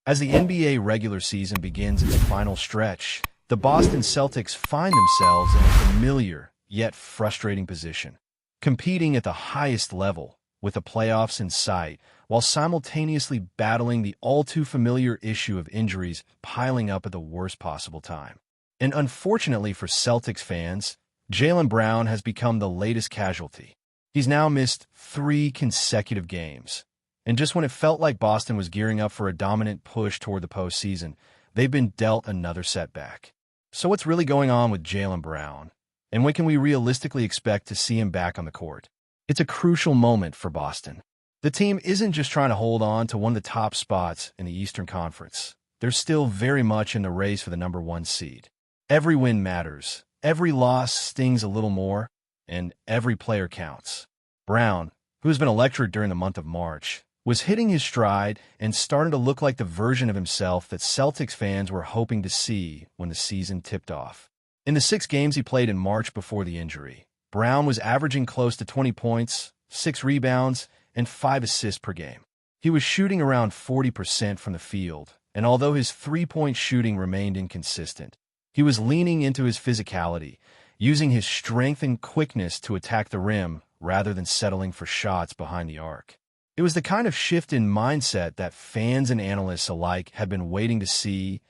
As the NBA regular season begins its final stretch, the Boston Celtics find themselves in a familiar yet frustrating position, competing at the highest level with the playoffs in sight, while simultaneously battling the all-too-familiar issue of injuries piling up at the worst possible time. And unfortunately for Celtics fans, Jaylen Brown has become the latest casualty. He's now missed 3 consecutive games. And just when it felt like Boston was gearing up for a dominant push toward the postseason, they've been dealt another setback. So what's really going on with Jaylen Brown? And when can we realistically expect to see him back on the court? It's a crucial moment for Boston. The team isn't just trying to hold on to one of the top spots in the Eastern Conference. They're still very much in the race for the number 1 seed. Every win matters, every loss stings a little more, and every player counts. Brown, who has been electric during the month of March, was hitting his stride and starting to look like the version of himself that Celtics fans were hoping to see when the season tipped off. In the 6 games he played in March before the injury, Brown was averaging close to 20 points, 6 rebounds, and 5 assists per game. He was shooting around 40% from the field, and although his three-point shooting remained inconsistent, he was leaning into his physicality, using his strength and quickness to attack the rim rather than settling for shots behind the arc. It was the kind of shift in mindset that fans and analysts alike had been waiting to see: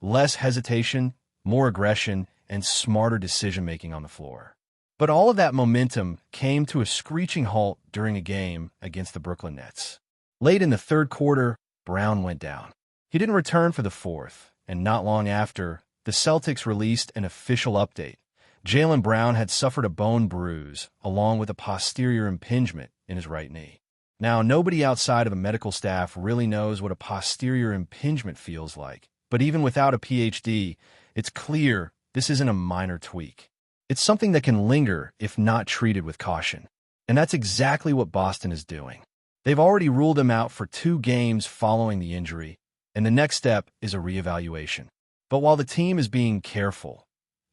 less hesitation, more aggression, and smarter decision-making on the floor. But all of that momentum came to a screeching halt during a game against the Brooklyn Nets. Late in the third quarter, Brown went down. He didn't return for the fourth, and not long after, the Celtics released an official update. Jaylen Brown had suffered a bone bruise, along with a posterior impingement in his right knee. Now, nobody outside of a medical staff really knows what a posterior impingement feels like, but even without a PhD, it's clear this isn't a minor tweak. It's something that can linger if not treated with caution. And that's exactly what Boston is doing. They've already ruled him out for 2 games following the injury, and the next step is a reevaluation. But while the team is being careful,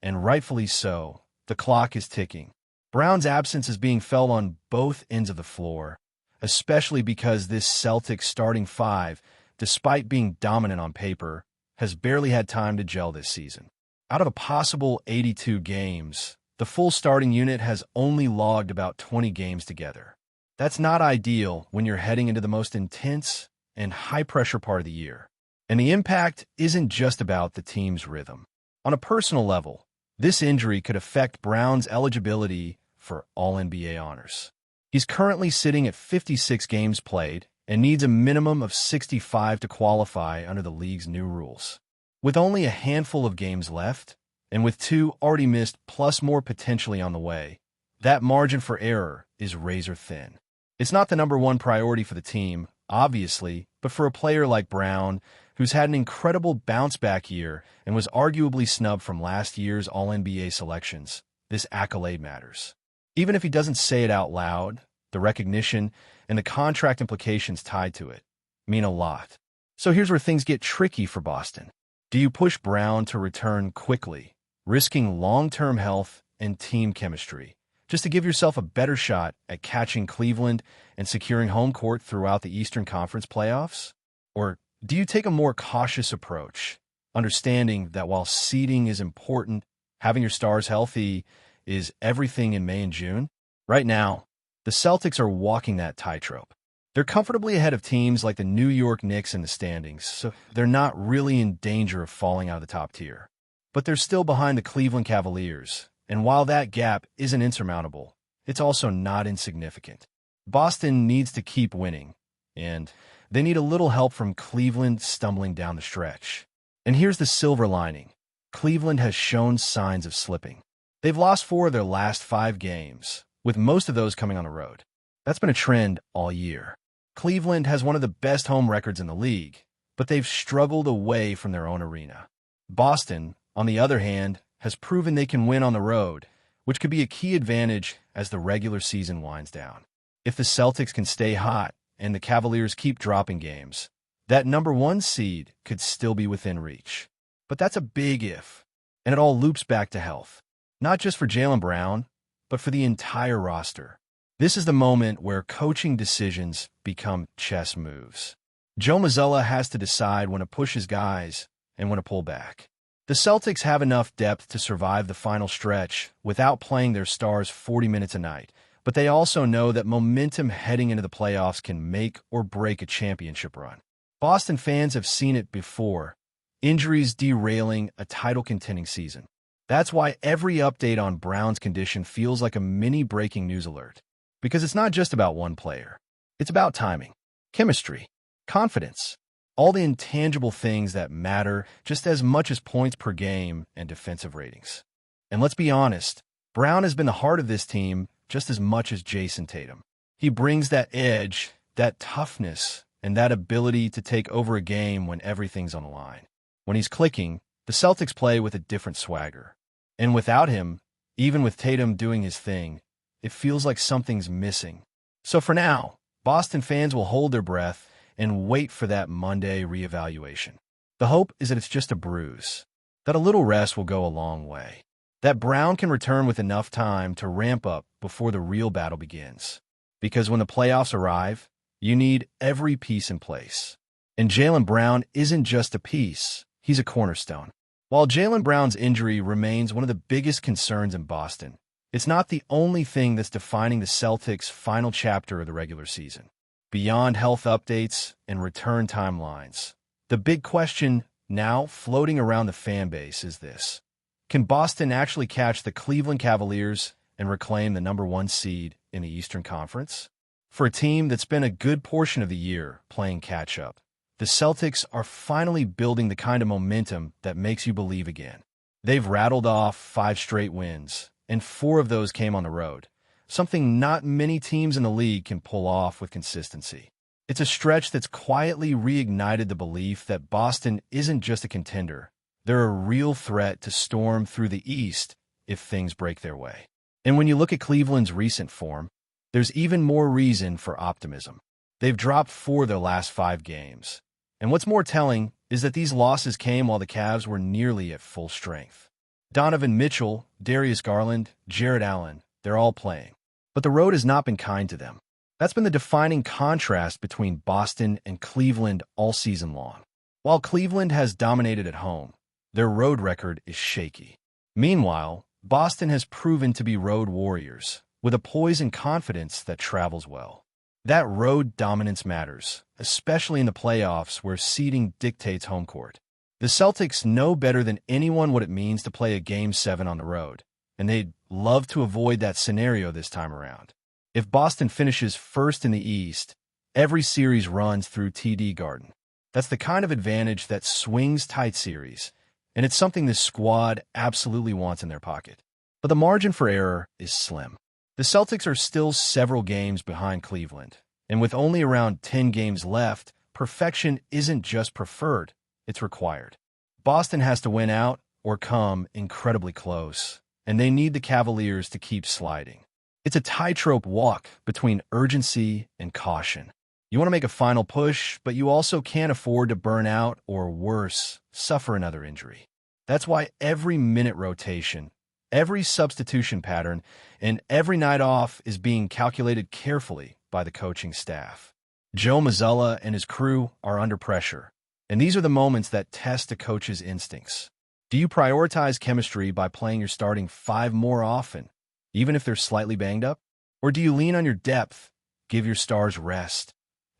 and rightfully so, the clock is ticking. Brown's absence is being felt on both ends of the floor, especially because this Celtics starting 5, despite being dominant on paper, has barely had time to gel this season. Out of a possible 82 games, the full starting unit has only logged about 20 games together. That's not ideal when you're heading into the most intense and high-pressure part of the year. And the impact isn't just about the team's rhythm. On a personal level, this injury could affect Brown's eligibility for All-NBA honors. He's currently sitting at 56 games played and needs a minimum of 65 to qualify under the league's new rules. With only a handful of games left, and with 2 already missed plus more potentially on the way, that margin for error is razor thin. It's not the number 1 priority for the team, obviously, but for a player like Brown, who's had an incredible bounce-back year and was arguably snubbed from last year's All-NBA selections, this accolade matters. Even if he doesn't say it out loud, the recognition and the contract implications tied to it mean a lot. So here's where things get tricky for Boston. Do you push Brown to return quickly, risking long-term health and team chemistry, just to give yourself a better shot at catching Cleveland and securing home court throughout the Eastern Conference playoffs? Or do you take a more cautious approach, understanding that while seeding is important, having your stars healthy is everything in May and June? Right now, the Celtics are walking that tightrope. They're comfortably ahead of teams like the New York Knicks in the standings, so they're not really in danger of falling out of the top tier. But they're still behind the Cleveland Cavaliers, and while that gap isn't insurmountable, it's also not insignificant. Boston needs to keep winning, and they need a little help from Cleveland stumbling down the stretch. And here's the silver lining. Cleveland has shown signs of slipping. They've lost 4 of their last 5 games, with most of those coming on the road. That's been a trend all year. Cleveland has one of the best home records in the league, but they've struggled away from their own arena. Boston, on the other hand, has proven they can win on the road, which could be a key advantage as the regular season winds down. If the Celtics can stay hot and the Cavaliers keep dropping games, that number 1 seed could still be within reach. But that's a big if, and it all loops back to health. Not just for Jaylen Brown, but for the entire roster. This is the moment where coaching decisions become chess moves. Joe Mazzulla has to decide when to push his guys and when to pull back. The Celtics have enough depth to survive the final stretch without playing their stars 40 minutes a night, but they also know that momentum heading into the playoffs can make or break a championship run. Boston fans have seen it before, injuries derailing a title-contending season. That's why every update on Brown's condition feels like a mini breaking news alert. Because it's not just about one player. It's about timing, chemistry, confidence, all the intangible things that matter just as much as points per game and defensive ratings. And let's be honest, Brown has been the heart of this team just as much as Jason Tatum. He brings that edge, that toughness, and that ability to take over a game when everything's on the line. When he's clicking, the Celtics play with a different swagger. And without him, even with Tatum doing his thing, it feels like something's missing. So for now, Boston fans will hold their breath and wait for that Monday reevaluation. The hope is that it's just a bruise, that a little rest will go a long way, that Brown can return with enough time to ramp up before the real battle begins. Because when the playoffs arrive, you need every piece in place. And Jaylen Brown isn't just a piece, he's a cornerstone. While Jaylen Brown's injury remains one of the biggest concerns in Boston, it's not the only thing that's defining the Celtics' final chapter of the regular season. Beyond health updates and return timelines, the big question now floating around the fan base is this: can Boston actually catch the Cleveland Cavaliers and reclaim the #1 seed in the Eastern Conference? For a team that's spent a good portion of the year playing catch-up, the Celtics are finally building the kind of momentum that makes you believe again. They've rattled off 5 straight wins, and 4 of those came on the road, something not many teams in the league can pull off with consistency. It's a stretch that's quietly reignited the belief that Boston isn't just a contender. They're a real threat to storm through the East if things break their way. And when you look at Cleveland's recent form, there's even more reason for optimism. They've dropped 4 of their last 5 games. And what's more telling is that these losses came while the Cavs were nearly at full strength. Donovan Mitchell, Darius Garland, Jarrett Allen, they're all playing. But the road has not been kind to them. That's been the defining contrast between Boston and Cleveland all season long. While Cleveland has dominated at home, their road record is shaky. Meanwhile, Boston has proven to be road warriors, with a poise and confidence that travels well. That road dominance matters, especially in the playoffs where seeding dictates home court. The Celtics know better than anyone what it means to play a Game 7 on the road, and they'd love to avoid that scenario this time around. If Boston finishes first in the East, every series runs through TD Garden. That's the kind of advantage that swings tight series, and it's something this squad absolutely wants in their pocket. But the margin for error is slim. The Celtics are still several games behind Cleveland, and with only around 10 games left, perfection isn't just preferred, it's required. Boston has to win out or come incredibly close, and they need the Cavaliers to keep sliding. It's a tightrope walk between urgency and caution. You want to make a final push, but you also can't afford to burn out or, worse, suffer another injury. That's why every minute rotation, every substitution pattern, and every night off is being calculated carefully by the coaching staff. Joe Mazzulla and his crew are under pressure, and these are the moments that test a coach's instincts. Do you prioritize chemistry by playing your starting 5 more often, even if they're slightly banged up? Or do you lean on your depth, give your stars rest,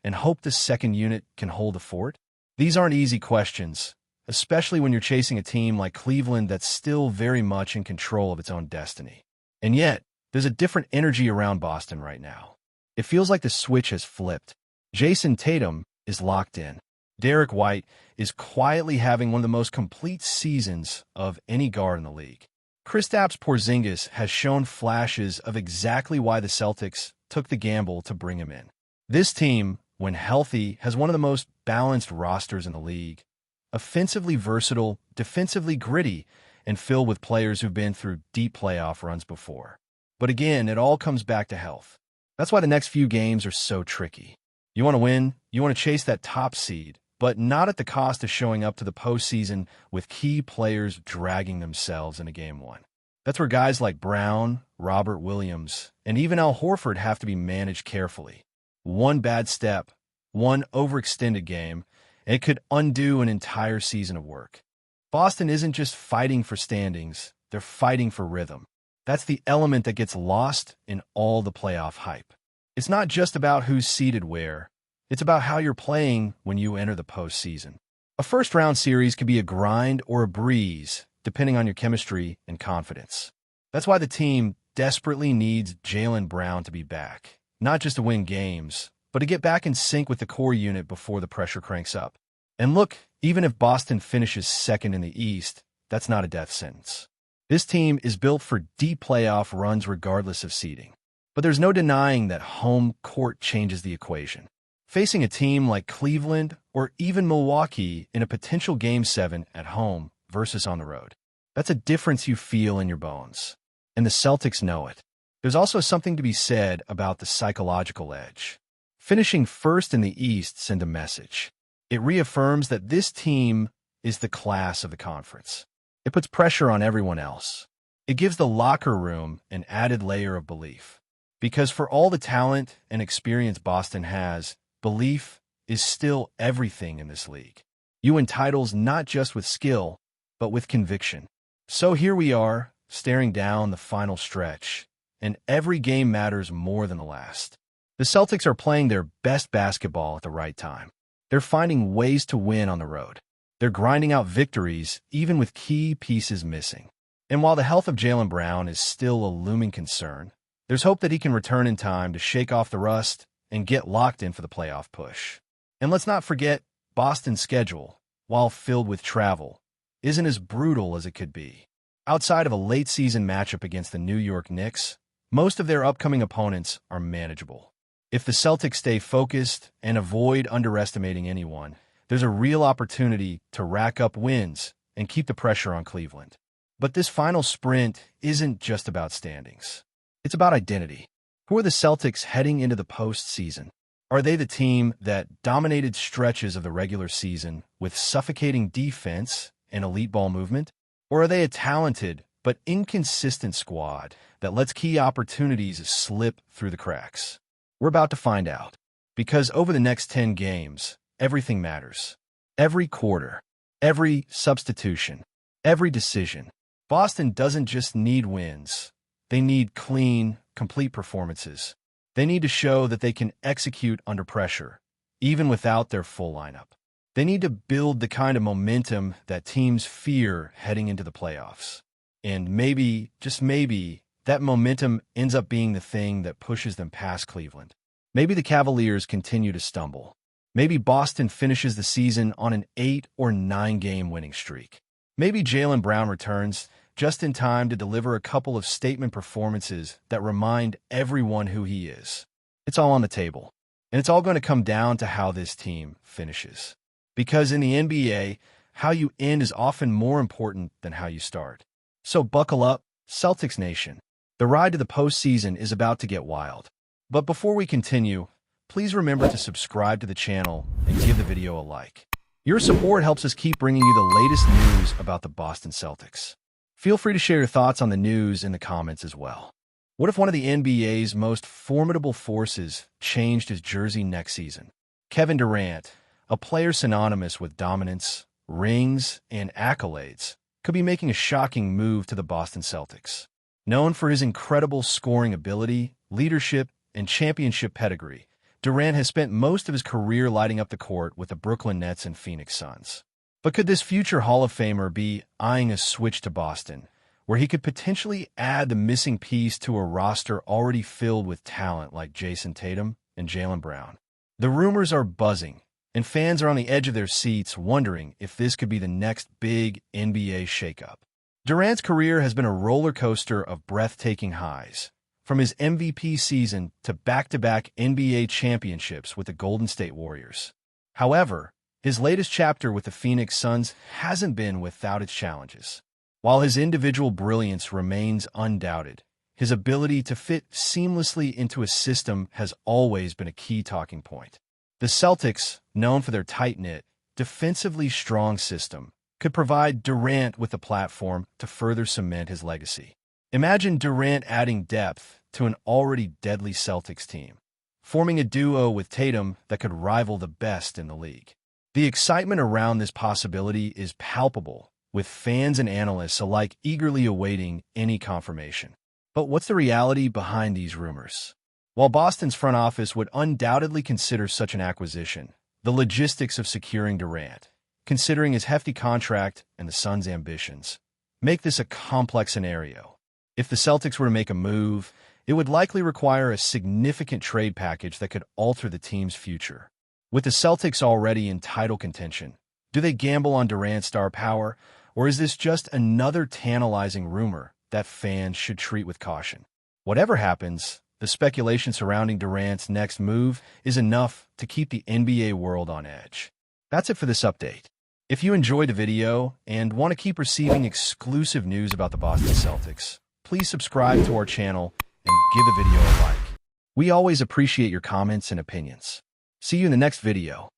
and hope the second unit can hold the fort? These aren't easy questions, especially when you're chasing a team like Cleveland that's still very much in control of its own destiny. And yet, there's a different energy around Boston right now. It feels like the switch has flipped. Jason Tatum is locked in. Derek White is quietly having one of the most complete seasons of any guard in the league. Kristaps Porzingis has shown flashes of exactly why the Celtics took the gamble to bring him in. This team, when healthy, has one of the most balanced rosters in the league. Offensively versatile, defensively gritty, and filled with players who've been through deep playoff runs before. But again, it all comes back to health. That's why the next few games are so tricky. You want to win, you want to chase that top seed, but not at the cost of showing up to the postseason with key players dragging themselves into Game 1. That's where guys like Brown, Robert Williams, and even Al Horford have to be managed carefully. One bad step, one overextended game, and it could undo an entire season of work. Boston isn't just fighting for standings, they're fighting for rhythm. That's the element that gets lost in all the playoff hype. It's not just about who's seeded where, it's about how you're playing when you enter the postseason. A first-round series could be a grind or a breeze, depending on your chemistry and confidence. That's why the team desperately needs Jaylen Brown to be back, not just to win games, but to get back in sync with the core unit before the pressure cranks up. And look, even if Boston finishes second in the East, that's not a death sentence. This team is built for deep playoff runs regardless of seeding. But there's no denying that home court changes the equation. Facing a team like Cleveland or even Milwaukee in a potential Game 7 at home versus on the road, that's a difference you feel in your bones. And the Celtics know it. There's also something to be said about the psychological edge. Finishing first in the East sends a message. It reaffirms that this team is the class of the conference. It puts pressure on everyone else. It gives the locker room an added layer of belief. Because for all the talent and experience Boston has, belief is still everything in this league. You win titles not just with skill, but with conviction. So here we are, staring down the final stretch, and every game matters more than the last. The Celtics are playing their best basketball at the right time. They're finding ways to win on the road. They're grinding out victories, even with key pieces missing. And while the health of Jaylen Brown is still a looming concern, there's hope that he can return in time to shake off the rust and get locked in for the playoff push. And let's not forget, Boston's schedule, while filled with travel, isn't as brutal as it could be. Outside of a late-season matchup against the New York Knicks, most of their upcoming opponents are manageable. If the Celtics stay focused and avoid underestimating anyone, there's a real opportunity to rack up wins and keep the pressure on Cleveland. But this final sprint isn't just about standings. It's about identity. Who are the Celtics heading into the postseason? Are they the team that dominated stretches of the regular season with suffocating defense and elite ball movement? Or are they a talented but inconsistent squad that lets key opportunities slip through the cracks? We're about to find out. Because over the next 10 games, everything matters. Every quarter, every substitution, every decision. Boston doesn't just need wins. They need clean, complete performances. They need to show that they can execute under pressure, even without their full lineup. They need to build the kind of momentum that teams fear heading into the playoffs. And maybe, just maybe, that momentum ends up being the thing that pushes them past Cleveland. Maybe the Cavaliers continue to stumble. Maybe Boston finishes the season on an 8 or 9 game winning streak. Maybe Jaylen Brown returns just in time to deliver a couple of statement performances that remind everyone who he is. It's all on the table. And it's all going to come down to how this team finishes. Because in the NBA, how you end is often more important than how you start. So buckle up, Celtics Nation. The ride to the postseason is about to get wild. But before we continue, please remember to subscribe to the channel and give the video a like. Your support helps us keep bringing you the latest news about the Boston Celtics. Feel free to share your thoughts on the news in the comments as well. What if one of the NBA's most formidable forces changed his jersey next season? Kevin Durant, a player synonymous with dominance, rings, and accolades, could be making a shocking move to the Boston Celtics. Known for his incredible scoring ability, leadership, and championship pedigree, Durant has spent most of his career lighting up the court with the Brooklyn Nets and Phoenix Suns. But could this future Hall of Famer be eyeing a switch to Boston, where he could potentially add the missing piece to a roster already filled with talent like Jason Tatum and Jaylen Brown? The rumors are buzzing, and fans are on the edge of their seats wondering if this could be the next big NBA shakeup. Durant's career has been a roller coaster of breathtaking highs, from his MVP season to back-to-back NBA championships with the Golden State Warriors. However, his latest chapter with the Phoenix Suns hasn't been without its challenges. While his individual brilliance remains undoubted, his ability to fit seamlessly into a system has always been a key talking point. The Celtics, known for their tight-knit, defensively strong system, could provide Durant with a platform to further cement his legacy. Imagine Durant adding depth to an already deadly Celtics team, forming a duo with Tatum that could rival the best in the league. The excitement around this possibility is palpable, with fans and analysts alike eagerly awaiting any confirmation. But what's the reality behind these rumors? While Boston's front office would undoubtedly consider such an acquisition, the logistics of securing Durant, considering his hefty contract and the Suns' ambitions, make this a complex scenario. If the Celtics were to make a move, it would likely require a significant trade package that could alter the team's future. With the Celtics already in title contention, do they gamble on Durant's star power, or is this just another tantalizing rumor that fans should treat with caution? Whatever happens, the speculation surrounding Durant's next move is enough to keep the NBA world on edge. That's it for this update. If you enjoyed the video and want to keep receiving exclusive news about the Boston Celtics, please subscribe to our channel and give the video a like. We always appreciate your comments and opinions. See you in the next video.